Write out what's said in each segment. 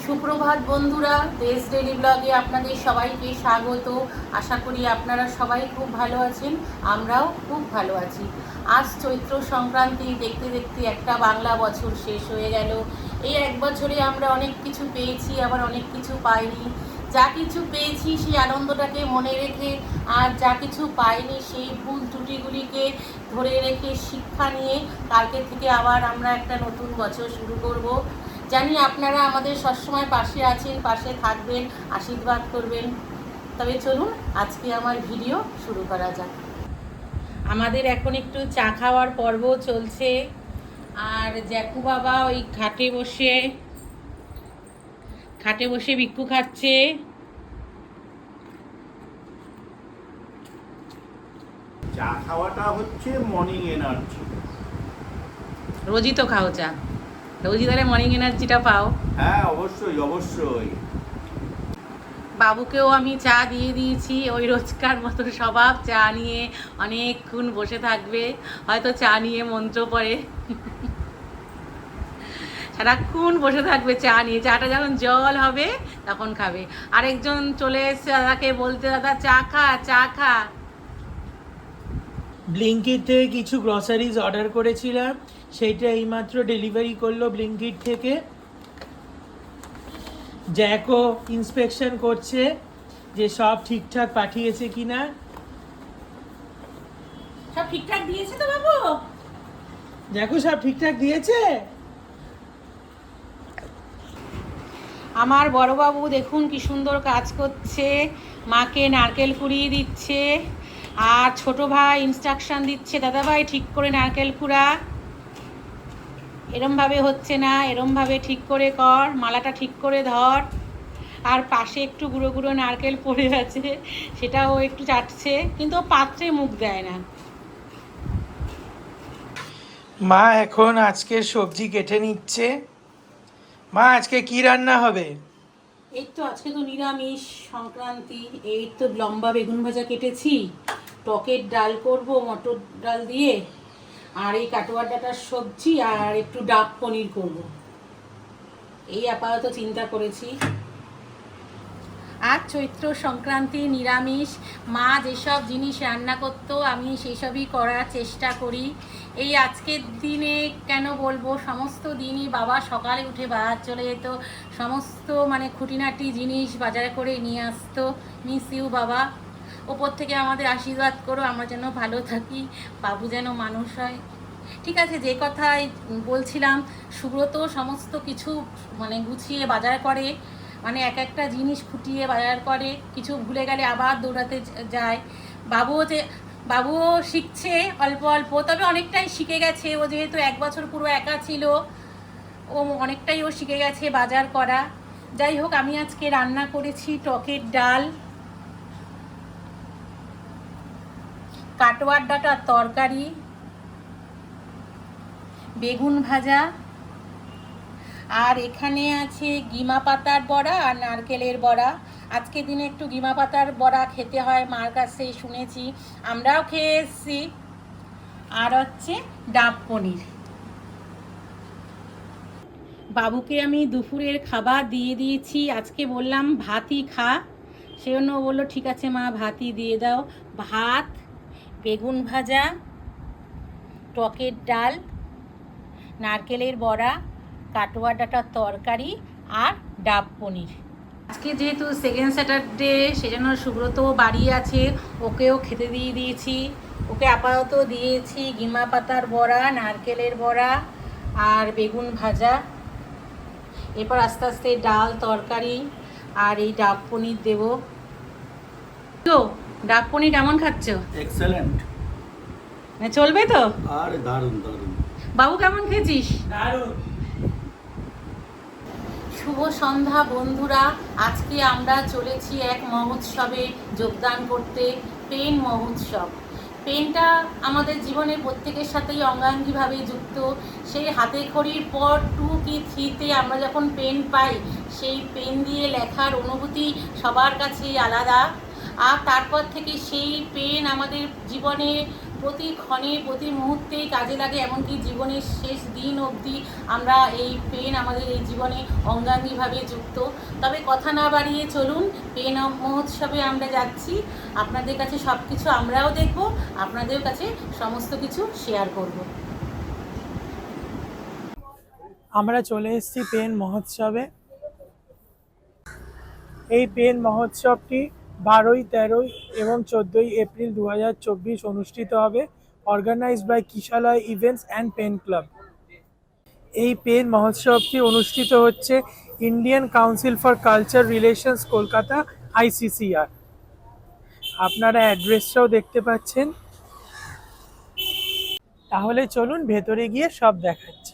সুপ্রভাত বন্ধুরা, দেশ ডেইলি ব্লগে আপনাদের সবাইকে স্বাগত। আশা করি আপনারা সবাই খুব ভালো আছেন, আমরাও খুব ভালো আছি। আজ চৈত্র সংক্রান্তি, দেখতে দেখতে একটা বাংলা বছর শেষ হয়ে গেল। এই এক বছরে আমরা অনেক কিছু পেয়েছি, আবার অনেক কিছু পাইনি। যা কিছু পেয়েছি সেই আনন্দটাকে মনে রেখে, আর যা কিছু পাইনি সেই ভুল ত্রুটিগুলিকে ধরে রেখে শিক্ষা নিয়ে কালকে থেকে আবার আমরা একটা নতুন বছর শুরু করব। জানি আপনারা আমাদের সবসময় পাশে আছেন, পাশে থাকবেন, আশীর্বাদ করবেন। তবে চলুন আজকে আমার ভিডিও শুরু করা যাক। আমাদের এখন একটু চা খাওয়ার পর্ব চলছে, আর জ্যাকু বাবা ওই খাটে বসে ভিক্ষু খাচ্ছে। চা খাওয়াটা হচ্ছে মর্নিং এনার্জি। রোজই তো খাও চা, রোজই তাহলে মর্নিং এনার্জিটা পাও? হ্যাঁ, অবশ্যই অবশ্যই। বাবুকেও আমি চা দিয়ে দিয়েছি, ওই রোজকার মতো স্বভাব, চা নিয়ে অনেকক্ষণ বসে থাকবে, হয়তো চা নিয়ে মন্ত্র পড়ে, সারাক্ষণ বসে থাকবে চা নিয়ে। চাটা যখন জল হবে তখন খাবে। আরেকজন চলে এসছে দাদাকে বলতে, দাদা চা খা, চা খা। ব্লিঙ্কিট থেকে কিছু গ্রসারিজ অর্ডার করেছিলাম, সেইটা এইমাত্র ডেলিভারি করলো ব্লিঙ্কিট থেকে। জ্যাকও ইন্সপেকশন করছে যে সব ঠিকঠাক পাঠিয়েছে কিনা। সব ঠিকঠাক দিয়েছে তো বাবু? জ্যাকও সব ঠিকঠাক দিয়েছে। আমার বড়বাবু দেখুন কি সুন্দর কাজ করছে, মাকে নারকেল কুড়িয়ে দিচ্ছে, আর ছোট ভাই ইনস্ট্রাকশন দিচ্ছে, দাদা ভাই ঠিক করে নারকেল কুড়া, এরমভাবে হচ্ছে না, এরমভাবে ঠিক করে কর, মালাটা ঠিক করে ধর। আর পাশে একটু গুঁড়ো গুঁড়ো নারকেল পড়ে আছে, সেটাও একটু চাটছে, কিন্তু ও পাত্রে মুখ দেয় না। মা এখন আজকে সবজি কেটে নিচ্ছে। মা আজকে কি রান্না হবে? এই তো আজকে তো নিরামিষ সংক্রান্তি, এই তো লম্বা বেগুন ভাজা কেটেছি, টকের ডাল করব মটর ডাল দিয়ে, আর এই কাটোয়া ডাঁটার সবজি, আর একটু ডাব পনির করব। এই আপাতত চিন্তা করেছি। আর চৈত্র সংক্রান্তি নিরামিষ, মা যেসব জিনিস রান্না করতো আমি সেই সবই করার চেষ্টা করি। এই আজকের দিনে কেন বলবো, সমস্ত দিনই বাবা সকালে উঠে বাজার চলে যেত, সমস্ত খুঁটিনাটি জিনিস বাজারে করে নিয়ে আসতো। মিস ইউ বাবা, ওপর থেকে আমাদের আশীর্বাদ করো, আমরা যেন ভালো থাকি, বাবু যেন মানুষ হয়। ঠিক আছে, যে কথাই বলছিলাম, সুব্রত সমস্ত কিছু গুছিয়ে বাজার করে, এক একটা জিনিস খুঁটিয়ে বাজার করে, কিছু ভুলে গেলে আবার দৌড়াতে যায়। বাবুও শিখছে অল্প অল্প, তবে অনেকটাই শিখে গেছে। ও যেহেতু এক বছর পুরো একা ছিল, ও অনেকটাই শিখে গেছে বাজার করা। যাই হোক, আমি আজকে রান্না করেছি টকের ডাল, কাটোয়ার ডাঁটার তরকারি, বেগুন ভাজা, আর এখানে আছে গিমা পাতার বড়া আর নারকেলের বড়া। আজকের দিনে একটু গিমা পাতার বড়া খেতে হয়, মার কাছে শুনেছি, আমরাও খেয়ে এসেছি। আর হচ্ছে ডাব পনির। বাবুকে আমি দুপুরের খাবার দিয়ে দিয়েছি, আজকে বললাম ভাতই খা, সেজন্য বললো ঠিক আছে মা ভাতই দিয়ে দাও। ভাত, বেগুন ভাজা, টকের ডাল, নারকেলের বড়া, কাটোয়া ডাঁটার তরকারি আর ডাব পনির। আজকে যেহেতু সেকেন্ড স্যাটারডে, সেজন্য সুব্রতও বাড়ি আছে, ওকেও খেতে দিয়ে দিয়েছি। ওকে আপাতত দিয়েছি গিমা পাতার বড়া, নারকেলের বড়া আর বেগুন ভাজা। এরপর আস্তে আস্তে ডাল, তরকারি আর এই ডাব পনির দেব। তো ডাব পনির কেমন খাচ্ছ? এক্সেলেন্ট। চলবে তো? আরে দারুণ দারুণ। বাবু কেমন খেয়েছিস? দারুণ। শুভ সন্ধ্যা বন্ধুরা, আজকে আমরা চলেছি এক মহোৎসবে যোগদান করতে, পেন মহোৎসব। পেনটা আমাদের জীবনে প্রত্যেকের সাথেই অঙ্গাঙ্গিভাবে যুক্ত। সেই হাতে খড়ির পর 2 কি 3-তে আমরা যখন পেন পাই, সেই পেন দিয়ে লেখার অনুভূতি সবার কাছেই আলাদা। আর তারপর থেকে সেই পেন আমাদের জীবনে প্রতি ক্ষণে প্রতি মুহূর্তেই কাজে লাগে, এমনকি জীবনের শেষ দিন অবধি আমরা এই পেন আমাদের এই জীবনে অঙ্গাঙ্গিভাবে যুক্ত। তবে কথা না বাড়িয়ে চলুন, পেন মহোৎসবে আমরা যাচ্ছি। আপনাদের কাছে সব কিছু আমরাও দেখব, আপনাদের কাছে সমস্ত কিছু শেয়ার করব। আমরা চলে এসেছি পেন মহোৎসবে। এই পেন মহোৎসবটি 12, 13 এবং 14 এপ্রিল 2024 অনুষ্ঠিত হবে, organized by Kishalay events and pen club. এই পেন মহোৎসবটি অনুষ্ঠিত হচ্ছে Indian council for culture relations, Kolkata, ICCR। আপনারা অ্যাড্রেসটাও দেখতে পাচ্ছেন। তাহলে চলুন ভেতরে গিয়ে সব দেখাচ্ছি।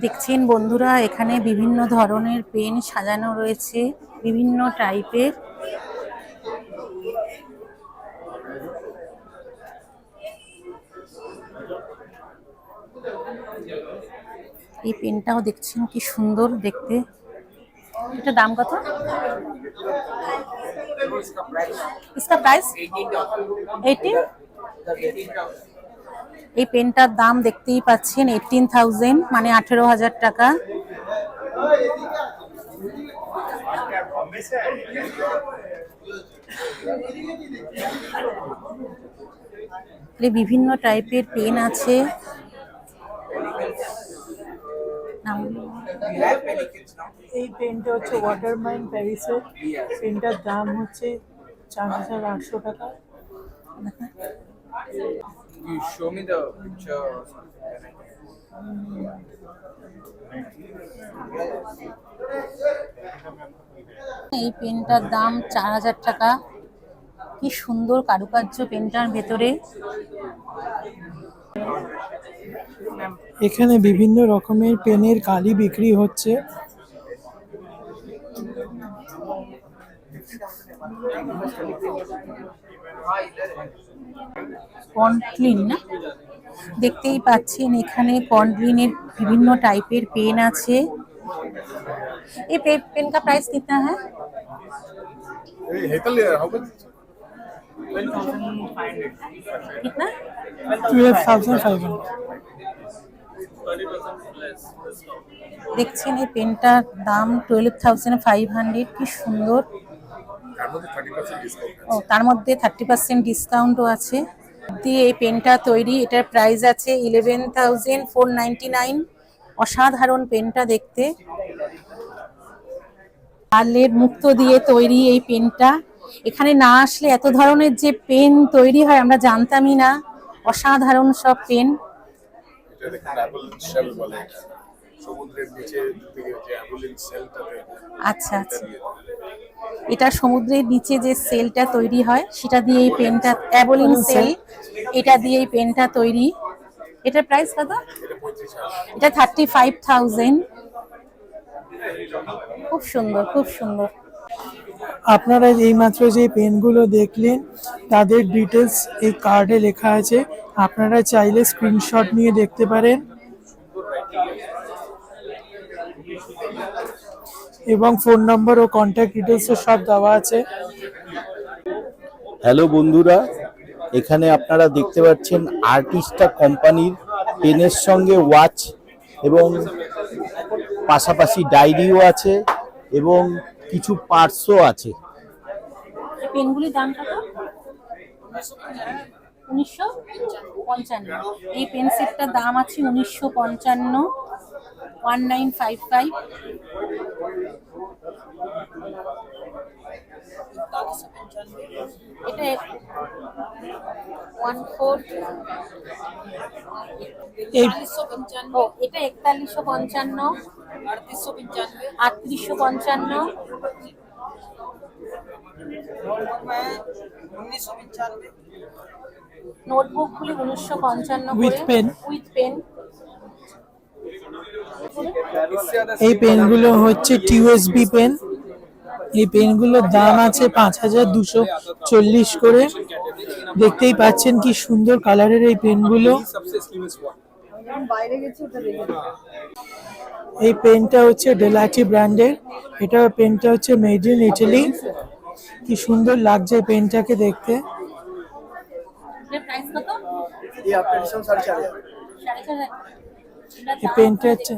দেখছেন বন্ধুরা, এখানে বিভিন্ন ধরনের পেন সাজানো রয়েছে, বিভিন্ন টাইপের। এই পেনটাও দেখছেন কি সুন্দর দেখতে। এটা দাম কত? इसका प्राइस 18। এই পেনটার দাম দেখতেই পাচ্ছেন 18,000, মানে 18,000 টাকা। বিভিন্ন টাইপের পেন আছে। এই পেনটা হচ্ছে ওয়াটারমাইন প্যারিসের। পেনটার দাম হচ্ছে 4,800 টাকা। You show me the picture. এই পেনটার দাম 4,000 টাকা। কি সুন্দর কারুকার্য পেনটার ভেতরে। এখানে বিভিন্ন রকমের পেনের কালি বিক্রি হচ্ছে। কন্ট্লিন না, দেখতেই পাচ্ছেন এখানে কন্ট্লিনের বিভিন্ন টাইপের পেন আছে। এই पेन का प्राइस कितना है? कितना? 12,500। দেখছেন এই পেনটার দাম 12,500। কি সুন্দর। ও, তার মধ্যে 30% ডিসকাউন্টও আছে। দিয়ে এই পেনটা তৈরি, এটার প্রাইস আছে 11,499। অসাধারণ পেনটা দেখতে। পার্লের মুক্ত দিয়ে তৈরি এই পেনটা। এখানে না আসলে এত ধরনের যে পেন তৈরি হয় আমরা জানতামই না। অসাধারণ সব পেন। আচ্ছা আচ্ছা, এটা সমুদ্রের নিচে যে সেলটা তৈরি হয় সেটা দিয়ে এই পেনটা, অ্যাবোলিন সেল, এটা দিয়ে এই পেনটা তৈরি। এটার প্রাইস কত? এটা 35,000। খুব সুন্দর, খুব সুন্দর। আপনারা এইমাত্র যে পেনগুলো দেখলেন তাদের ডিটেলস এই কার্ডে লেখা আছে, আপনারা চাইলে স্ক্রিনশট নিয়ে দেখতে পারেন। এবং ফোন নম্বর ও কন্ট্যাক্ট ডিটেলসও সব দেওয়া আছে। হ্যালো বন্ধুরা, এখানে আপনারা দেখতে পাচ্ছেন আর্টিস্টা কোম্পানির পেনের সঙ্গে ওয়াচ এবং পাশাপাশি ডায়েরিও আছে এবং কিছু পার্সও আছে। এই পেনগুলির দাম কত? 1955। এই পেন সেটটার দাম আছে 1955, 1955। এটা 14। ও, এটা 4155, 3855। নোটবুক গুলি 1955 With pen? With pen. এই পেনগুলো হচ্ছে টিউএসবি পেন। এই পেনগুলোর দাম আছে 5,240 করে। দেখতেই পাচ্ছেন কি সুন্দর কালারের এই পেনগুলো। এই পেনটা হচ্ছে ডেলাচি ব্র্যান্ডের। এটা পেনটা হচ্ছে মেড ইন ইটালি। কি সুন্দর লাগছে পেনটাকে দেখতে। প্রাইস কত? ये आपका डिस्काउंट 4.5 4.5। এই পেনটা হচ্ছে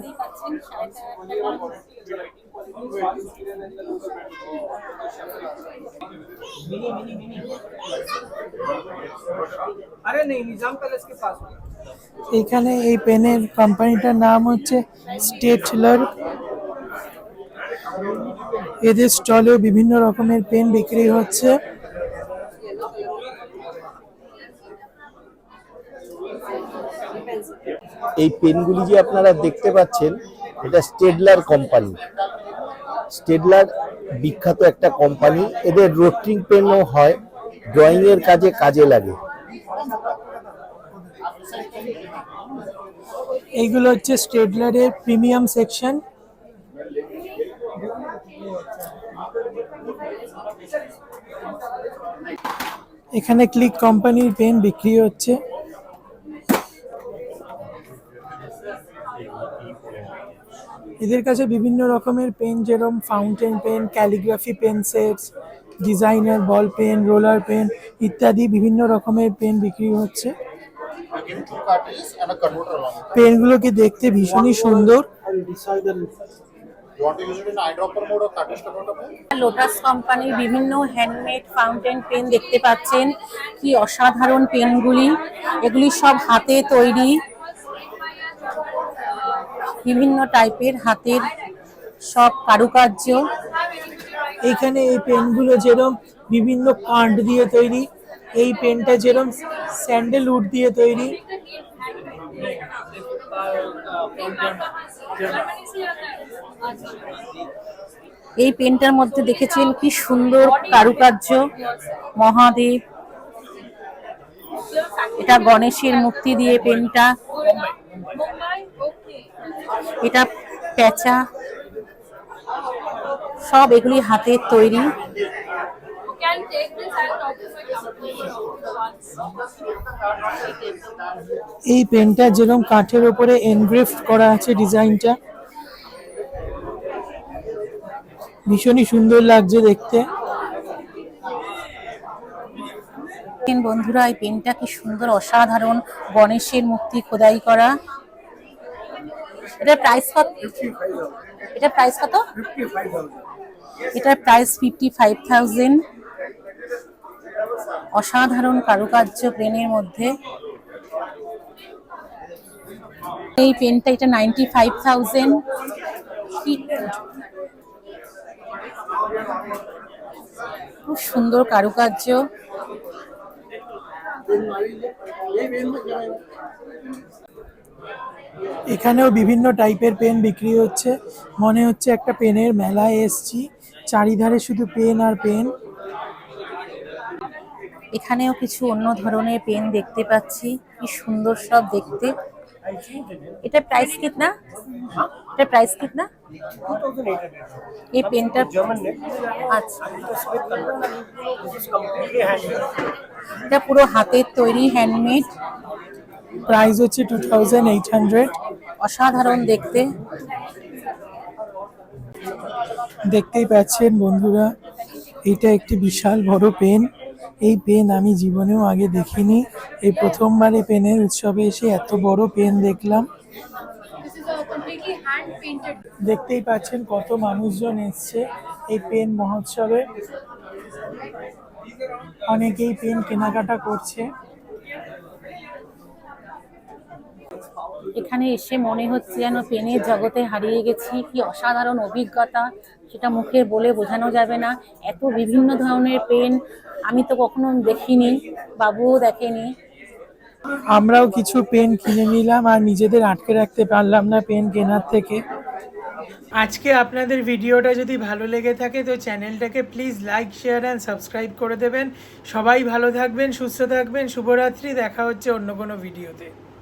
अरे नहीं निजाम पैलेस के पास এখানে এই পেনের কোম্পানিটার নাম হচ্ছে স্টেটলার। এদের স্টলেও বিভিন্ন রকমের পেন বিক্রি হচ্ছে। এই পেনগুলি যে আপনারা দেখতে পাচ্ছেন এটা স্টেডলার কোম্পানি। স্টেডলার বিখ্যাত একটা কোম্পানি। এদের রোটরিং পেনও হয়, ড্রয়িং এর কাজে লাগে। এইগুলো হচ্ছে স্টেডলারের প্রিমিয়াম সেকশন। এখানে ক্লিক কোম্পানির পেন বিক্রি হচ্ছে। এদের কাছে বিভিন্ন রকমের পেন, যেরকম fountain pen, calligraphy pen sets, designer ball pen, roller pen ইত্যাদি বিভিন্ন রকমের পেন বিক্রি হচ্ছে। পেনগুলোকে দেখতে ভীষণই সুন্দর। লোটাস কোম্পানির বিভিন্ন হ্যান্ডমেড ফাউন্টেন পেন দেখতে পাচ্ছেন। কি অসাধারণ পেনগুলি! এগুলি সব হাতে তৈরি, বিভিন্ন টাইপের হাতের সব কারুকার্য। এইখানে এই পেনগুলো যেরকম বিভিন্ন কাঠ দিয়ে তৈরি, এই পেনটা যেরকম স্যান্ডেলউড দিয়ে তৈরি। এই পেনটার মধ্যে দেখেছেন কি সুন্দর কারুকার্য, মহাদেব। এটা গণেশের মূর্তি দিয়ে পেনটা। এটা পেঁচা, সব এগুলি হাতের তৈরি। এই পেনটা যেরকম কাঠের উপরে এনগ্রেভড করা আছে, ডিজাইনটা ভীষণই সুন্দর লাগছে দেখতে। বন্ধুরা, এই পেনটা কি সুন্দর, অসাধারণ, গণেশের মূর্তি খোদাই করা। এটার প্রাইস কত? এটার প্রাইস কত? এটার প্রাইস 55,000। অসাধারণ কারুকার্য পেনের মধ্যে। এই পেনটা এটা 95,000। খুব সুন্দর কারুকার্য। এখানেও বিভিন্ন টাইপের পেন বিক্রি হচ্ছে। মনে হচ্ছে একটা পেনের মেলায় এসছি। চারিধারে শুধু পেন আর পেন। এখানেও কিছু অন্য ধরনের পেন দেখতে পাচ্ছি, কি সুন্দর সব দেখতে। এটা প্রাইস কিতনা? এটা প্রাইস কিতনা? এই পেনটা আচ্ছা, এটা পুরো হাতের তৈরি, হ্যান্ডমেড। প্রাইস হচ্ছে 2800। অসাধারণ দেখতে। দেখতেই পাচ্ছেন বন্ধুরা, এটা একটি বিশাল বড় পেন। এই পেন আমি জীবনেও আগে দেখিনি। এই প্রথমবার এই পেনের উৎসবে এসে এত বড় পেন দেখলাম। দেখতেই পাচ্ছেন কত মানুষজন এসছে এই পেন মহোৎসবে। অনেকেই পেন কেনাকাটা করছে। এখানে এসে মনে হচ্ছে যেন পেনের জগতে হারিয়ে গেছি। কি অসাধারণ অভিজ্ঞতা, সেটা মুখে বলে বোঝানো যাবে না। এত বিভিন্ন ধরনের পেন আমি তো কখনো দেখিনি, বাবুও দেখেনি। আমরাও কিছু পেন কিনে নিলাম আর নিজেদের আটকে রাখতে পারলাম না পেন কেনার থেকে। আজকে আপনাদের ভিডিওটা যদি ভালো লেগে থাকে তো চ্যানেলটাকে please like, share and subscribe করে দেবেন। সবাই ভালো থাকবেন, সুস্থ থাকবেন। শুভরাত্রি। দেখা হচ্ছে অন্য কোনো ভিডিওতে।